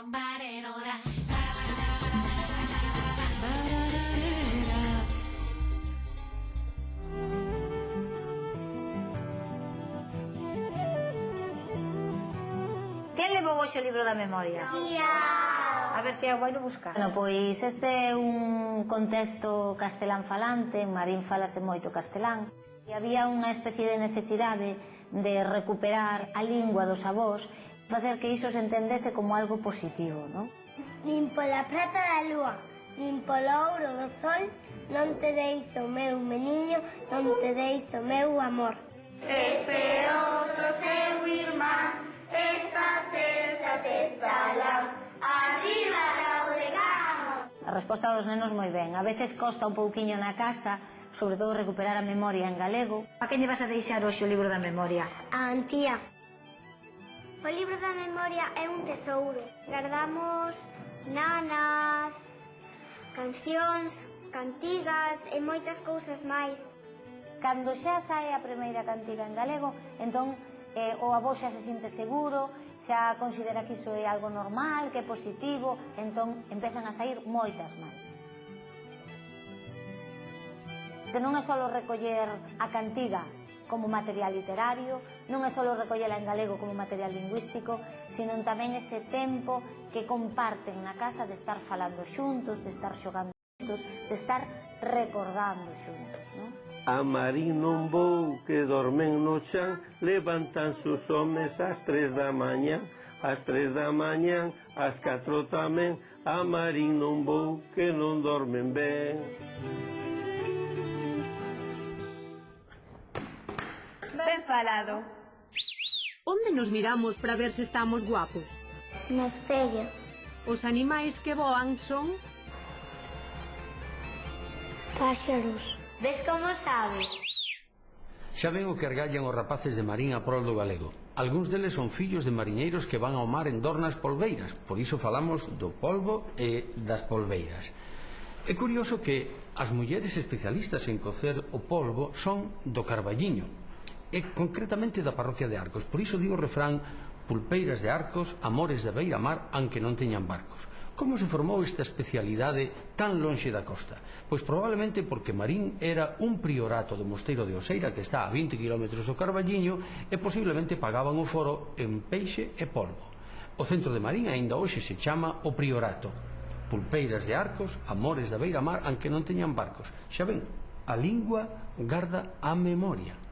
Quen levou hoxe o libro da memoria? A ver se eu vou buscar. Bueno, pois este é un contexto castelán falante, en Marín falase moito castelán, e había unha especie de necesidade de recuperar a lingua dos avós, facer que iso se entendese como algo positivo, non? Nin pola prata da lúa, nin polo ouro do sol, non te deis o meu meniño, non te deis o meu amor. Este outro seu irmán, esta testa testalán, arriba Raudegán. A resposta dos nenos moi ben. A veces costa un pouquiño na casa, sobre todo recuperar a memoria en galego. A quen lle vas a deixar hoxe o libro da memoria? A Antía. O libro da memoria é un tesouro. Guardamos nanas, cancións, cantigas e moitas cousas máis. Cando xa sae a primeira cantiga en galego, entón o avó xa se sinte seguro, xa considera que iso é algo normal, que é positivo, entón empezan a sair moitas máis. Que non é só recoller a cantiga como material literario, non é só recollela en galego como material lingüístico, sino tamén ese tempo que comparten na casa de estar falando xuntos, de estar xogando xuntos, de estar recordando xuntos, non? A Marín non vou, que dormen no chan, levantanse os homes ás 3 da mañán, ás 3 da mañán, ás 4 tamén, a Marín non vou, que non dormen ben. Ben falado. Onde nos miramos para ver se estamos guapos? No espello. Os animais que voan son... Páxaros. Ves como sabes? Xa ven o que argallan os rapaces de Marín a prol do galego. Algúns deles son fillos de mariñeiros que van ao mar en dornas polveiras, por iso falamos do polvo e das polveiras. É curioso que as mulleres especialistas en cocer o polvo son do Carballiño, e concretamente da parroquia de Arcos. Por iso digo o refrán: pulpeiras de Arcos, amores de beira-mar, aunque non teñan barcos. Como se formou esta especialidade tan lonxe da costa? Pois probablemente porque Marín era un priorato do mosteiro de Oseira, que está a 20 km do Carballiño, e posiblemente pagaban o foro en peixe e polvo. O centro de Marín aínda hoxe se chama o priorato. Pulpeiras de Arcos, amores da beira-mar, aunque non teñan barcos. Xa ven, a lingua garda a memoria.